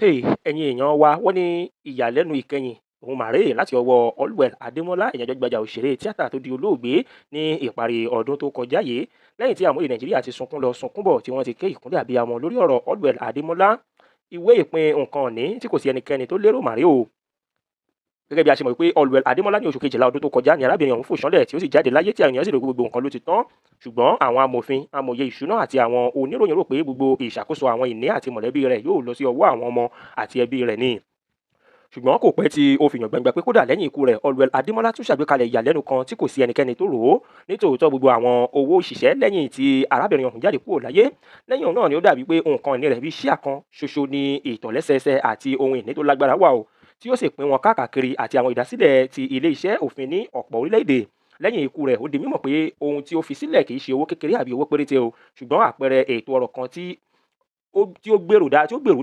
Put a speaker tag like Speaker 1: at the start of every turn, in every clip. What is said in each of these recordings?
Speaker 1: Ẹ̀yin èèyàn wa, wọ́n ní ìyàlẹ́nu ìkẹyìn òun mà rèé láti ọwọ́ Allwell Adémọ́lá, èèyàn gbajúgbajà òṣèré tíátà tó di olóògbé ní ìparí ọdún tó kọjá yìí. Lẹ́yìn tí àwọn orílẹ̀ Nàìjíríà ti sunkún lọ sunkún bọ̀ tí wọ́n ti ké ìkúnlẹ̀ abiyamọ lórí ọ̀rọ̀ Allwell Adémọ́lá, ìwé ìpín nǹkan ìní tí kò sí ẹnikẹ́ni tó lérò mà rèé o. Gẹ́gẹ́ bí a ṣe mọ̀ pé Allwell Adémọ́lá ní oṣù kejìlá ọdún tó kọjá ni arábìnrin ọ̀hún fò ṣánlẹ̀ tí ó sì jáde láyé tí àwọn èèyàn sì rò pé gbogbo nǹkan ló ti tán. Ṣùgbọ́n àwọn amòfin, amòye ìṣúná àti àwọn oníròyìn rò pé gbogbo ìṣàkóso àwọn ìní àti mọ̀lẹ́bí rẹ̀ yóò lọ sí ọwọ́ àwọn ọmọ àti ẹbí rẹ̀ ni. Ṣùgbọ́n kò pẹ́ tí ó fi hàn gbangba pé kódà lẹ́yìn ikú rẹ̀, Allwell Adémọ́lá tún ṣàgbékalẹ̀ ìyàlẹ́nu kan tí kò sí ẹnikẹ́ni tó rò ó. Nítòótọ́ gbogbo àwọn owó òṣìṣẹ́ lẹ́yìn tí arábìnrin ọ̀hún jáde kúrò láyé. Lẹ́yìn òun náà ni ó dàbí pé nǹkan ìní rẹ̀ bíi ṣíà kan ṣoṣo ní ìtòlẹ́sẹẹsẹ àti ohun ìní tó lágbára wà o, tí ó sì pín wọn káàkiri àti àwọn ìdásílẹ̀ ti ilé iṣẹ́ òfin ní ọ̀pọ̀ orílẹ̀-èdè. Lẹ́yìn ikú rẹ̀, ó di mímọ̀ pé ohun tí ó fi sílẹ̀ kì í ṣe owó kékeré àbí owó péréte o, ṣùgbọ́n àpẹẹrẹ ètò ọrọ̀ kan tí ó gbèrú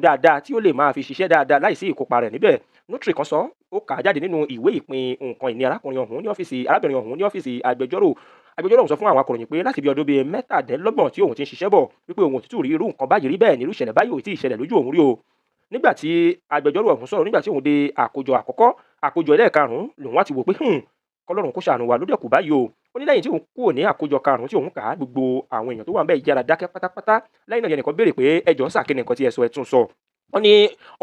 Speaker 1: dáadáa tí ó lè máa fi ṣiṣẹ́ dáadáa láìsí ìkópa rẹ̀ níbẹ̀. Notary kan sọ, ó kà á jáde nínú ìwé ìpín nǹkan ìní arábìnrin ọ̀hún ní ọ́fíìsì agbẹjọ́rò. Agbẹjọ́rò ọ̀hún sọ fún àwọn akọ̀ròyìn pé láti bí ọdún bíi mẹ́tàdínlọ́gbọ̀n tí òun ti ń ṣiṣẹ́ bọ̀ wípé òun ò tútù rí irú nǹkan báyìí rí, bẹ́ẹ̀ ni irú ìṣẹ̀lẹ̀ báyìí ò tí ì ṣẹlẹ̀ lójú òun rí o. Nígbà tí agbẹjọ́rò ọ̀hún sọ̀rọ̀ nígbà tí òun dé àkójọ àkọ́kọ́, àkójọ ẹlẹ́ẹ̀karùn-ún lòun wá ti wò pé kọ́lọ́run kó ṣàánú wa ló dẹ̀ kù báyìí o. Ó ní lẹ́yìn tí òun kúrò ní àkójọ karùn-ún tí òun kà á, gbogbo àwọn èèyàn tó wà ńbẹ̀ yára dákẹ́ pátápátá. Lẹ́yìn náà ni ẹnìkan béèrè pé ẹ jọ̀ọ́ sà, kí ni nǹkan tí ẹ sọ, ẹ tún sọ. Wọ́n ní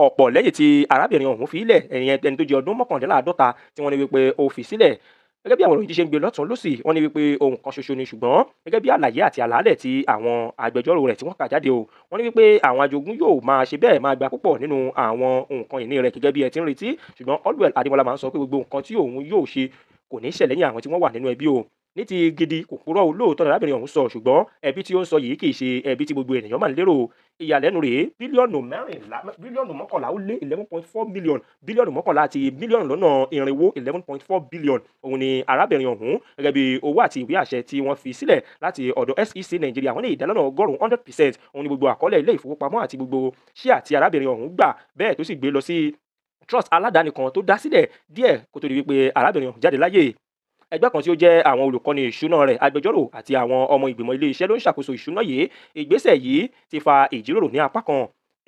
Speaker 1: ọ̀pọ̀ lẹ́yìn tí arábìnrin ọ̀hún fi sílẹ̀, ẹni tó jẹ́ ọdún mọ́kàndínláàádọ́ta tí wọ́n ní wípé ó fi sílẹ̀. Gẹ́gẹ́ bí àwọn ìròyìn ti ṣe ń gbé lọ́tùn lósì, wọ́n ní wípé ohun kan ṣoṣo ni, ṣùgbọ́n gẹ́gẹ́ bí àlàyé àti àlàálẹ̀ tí àwọn agbẹjọ́rò rẹ̀ tí wọ́n kà jáde o, wọ́n ní wípé àwọn ajogún yóò máa ṣe bẹ́ẹ̀ máa gba púpọ̀ nínú àwọn nǹkan ìní rẹ̀ gẹ́gẹ́ bí ẹ ti ń retí. Ṣùgbọ́n Allwell Adémọ́lá máa ń sọ pé gbogbo nǹkan tí òun yóò ṣe kò ní ṣẹ̀ lẹ́yìn àwọn tí wọ́n wà nínú ẹbí o. Ní ti gidi kò purọ́ o, lóòótọ́ ni arábìnrin ọ̀hún sọ, ṣùgbọ́n ẹbí tí ó ń sọ yìí kì í ṣe ẹbí tí gbogbo ènìyàn máa ń lérò. Ìyàlẹ́nu rèé, bílíọ̀nù mọ́kànlá ó lé 11.4 mílíọ̀nù, bílíọ̀nù mọ́kànlá àti mílíọ̀nù lọ́nà irinwó 11.4 bílíọ̀nù òun ni arábìnrin ọ̀hún gẹ́gẹ́ bí owó àti ìwé àṣẹ tí wọ́n fi sílẹ̀ láti ọ̀dọ̀ SEC Nàìjíríà. Wọ́n ní ìdálọ́nà ọgọ́rùn-ún 100% òun ni gbogbo àkọọ́lẹ̀ ilé ìfowópamọ́ àti gbogbo ṣíà tí arábìnrin ọ̀hún gbà, bẹ́ẹ̀ tó sì gbé lọ sí trust aládàáni kan tó dá sílẹ̀ díẹ̀ kó tó di wípé arábìnrin ọ̀hún jáde láyé. Ẹgbẹ́ kan tí ó jẹ́ àwọn olùkọ́ni ìṣúná rẹ̀, agbẹjọ́rò àti àwọn ọmọ ìgbìmọ̀ ilé iṣẹ́ ló ń ṣàkóso ìṣúná yìí. Ìgbésẹ̀ yìí ti fa ìjíròrò ní apá kan.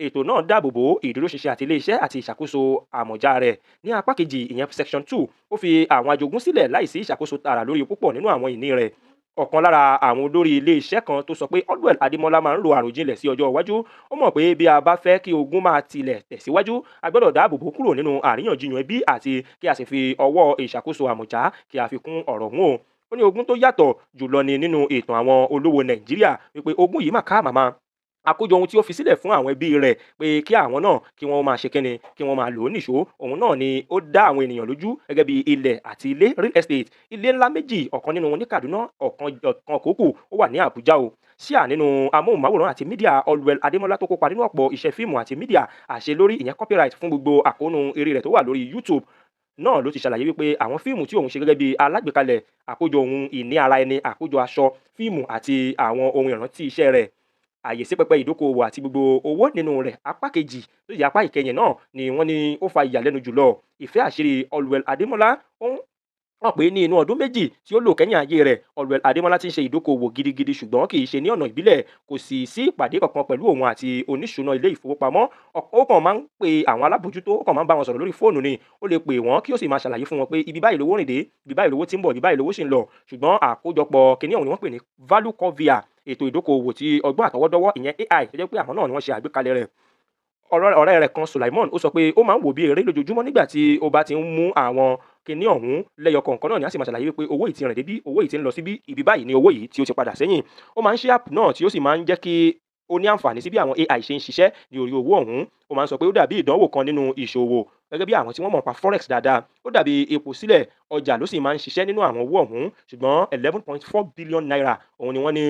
Speaker 1: Ètò náà dáàbò bo ìdúróṣinṣin àti ilé iṣẹ́ àti ìṣàkóso àmọ̀já rẹ̀. Ní apá kejì, ìyẹn section 2, ó fi àwọn ajogún sílẹ̀ láìsí ìṣàkóso tààrà lórí púpọ̀ nínú àwọn ìní rẹ̀. Ọ̀kan lára àwọn olórí ilé iṣẹ́ kan tó sọ pé Allwell Adémọ́lá máa ń ro àròjinlẹ̀ sí ọjọ́ iwájú. Ó mọ̀ pé bí a bá fẹ́ kí ogún máa tilẹ̀ tẹ̀síwájú, a gbọ́dọ̀ dáàbò bò kúrò nínú àríyànjiyàn ẹbí àti kí a sì fi ọwọ́ ìṣàkóso àmọ̀já kí a fi kún ọ̀rọ̀ ọ̀hún o. Ó ní ogún tó yàtọ̀ jùlọ ni nínú ìtàn àwọn olówó Nàìjíríà, wípé ogún yìí mà ká màmá. Àkójọ ohun tí ó fi sílẹ̀ fún àwọn ẹbí rẹ̀ pé kí àwọn náà kí wọ́n máa ṣe kíni, kí wọ́n máa lò ó nìṣó. Òun náà ni ó dá àwọn ènìyàn lójú gẹ́gẹ́ bí ilẹ̀ àti ilé, real estate. Ilé ńlá méjì, ọ̀kan nínú wọn ní Kaduna, ọ̀kan kòókù ó wà ní Abuja o. Ṣíà nínú amóhùnmáwòrán àti mídíà Allwell Adémọ́lá tó kópa nínú ọ̀pọ̀ iṣẹ́ fíìmù àti mídíà àṣelórí, ìyẹn copyright fún gbogbo àkóónú eré rẹ̀ tó wà lórí YouTube náà ló ti ṣàlàyé wípé àwọn fíìmù tí òun ṣe gẹ́gẹ́ bí alágbèékalẹ̀, àkójọ ohun ìní ara ẹni, àkójọ aṣọ, fíìmù àti àwọn ohun ìrántí iṣẹ́ rẹ̀, àyè sí pẹpẹ ìdókòwò àti gbogbo owó nínú rẹ̀. Apá kejì tó yẹ apá ìkẹyìn náà ni wọ́n ní ó fa ìyàlẹ́nu jùlọ. Ìfẹ́ àṣírí Allwell Adémọ́lá hàn pé ní inú ọdún méjì tí ó lò kẹ́yìn ayé rẹ̀, Allwell Adémọ́lá ti ń ṣe ìdókòwò gidigidi, ṣùgbọ́n kì í ṣe ní ọ̀nà ìbílẹ̀. Kò sì sí ìpàdé kankan pẹ̀lú òun àti oníṣúná ilé ìfowópamọ́. Ó kàn máa ń pe àwọn alábòójútó, ó kàn máa ń bá wọn sọ̀rọ̀ lórí fóònù ni. Ó lè pè wọ́n kí ó sì máa ṣàlàyé fún wọn pé ibi báyìí lówó rìn dé, ibi báyìí lówó tí ń bọ̀, ibi báyìí lówó sì ń lọ. Ṣùgbọ́n àkójọpọ̀ kíní ọ̀hún ni wọ́n pè ní Value Covia, ètò ìdókòwò tí ọgbọ́n àtọwọ́dọ́wọ́, ìyẹn AI, tó jẹ́ pé àwọn náà ni wọ́n ṣe àgbékalẹ̀ rẹ̀. Ọ̀rẹ́ rẹ̀ kan Sulaimon ó sọ pé ó máa ń wò bí eré lójoojúmọ́ nígbà tí ó bá ti ń mú àwọn kíní ọ̀hún lẹ́yọ kọ̀ọ̀kan náà ni a sì máa ṣàlàyé wípé owó yìí ti rìn débí, owó yìí ti ń lọ síbí, ibi báyìí ni owó yìí tí ó ti padà sẹ́yìn. Ó máa ń ṣe app náà tí ó sì máa ń jẹ́ kí ó ní àǹfààní sí bí àwọn AI ṣe ń ṣiṣẹ́ ní orí owó ọ̀hún. Ó máa ń sọ pé ó dàbí ìdánwò kan nínú ìṣòwò gẹ́gẹ́ bí àwọn tí wọ́n mọ̀ nípa forex dáadáa. Ó dàbí epo sílẹ̀, ọjà ló sì máa ń ṣiṣẹ́ nínú àwọn owó ọ̀hún. Ṣùgbọ́n 11.4 billion naira òun ni wọ́n ní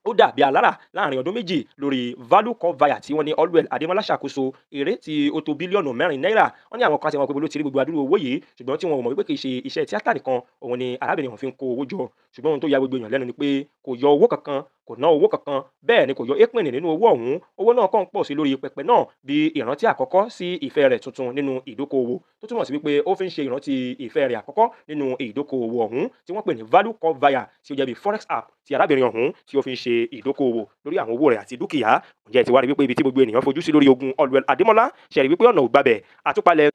Speaker 1: ó dàbí alára láàrin ọdún méjì lórí Value Covia tí wọ́n ní Allwell Adémọ́lá ṣàkóso eré tí ó tó bílíọ̀nù 4 náírà. Wọ́n ní àwọn kan tí wọ́n pé ló ti rí gbogbo adúrú owó yìí, ṣùgbọ́n tí wọn ò mọ̀ wípé kì í ṣe iṣẹ́ tíátà nìkan òun ni arábìnrin ọ̀hún fi ń kó owó jọ. Ṣùgbọ́n ohun tó ya gbogbo èèyàn lẹ́nu ni pé kò yọ owó kankan kò ná owó kankan, bẹ́ẹ̀ ni kò yọ èpìnì nínú owó ọ̀hún. Owó náà kàn ń pọ̀ sí lórí pẹpẹ náà bí ìrántí àkọ́kọ́ sí ìfẹ́ rẹ̀ tuntun nínú ìdókòwò, tó túmọ̀ sí wípé ó fi ń ṣe ìrántí ìfẹ́ rẹ̀ àkọ́kọ́ nínú ìdókòwò ọ̀hún tí wọ́n pè ní value call buyer, tí ó jẹ́ bí forex app tí arábìnrin ọ̀hún tí ó fi ń ṣe ìdókòwò lórí àwọn owó rẹ̀ àti dúkìá. Ǹjẹ́ ẹ ti wá rí wípé ibi tí gbogbo ènìyàn fojú sí lórí ogun Allwell Adémọ́lá, ṣé ẹ rí wípé ọ̀nà ò gbabẹ̀? Àtúpalẹ̀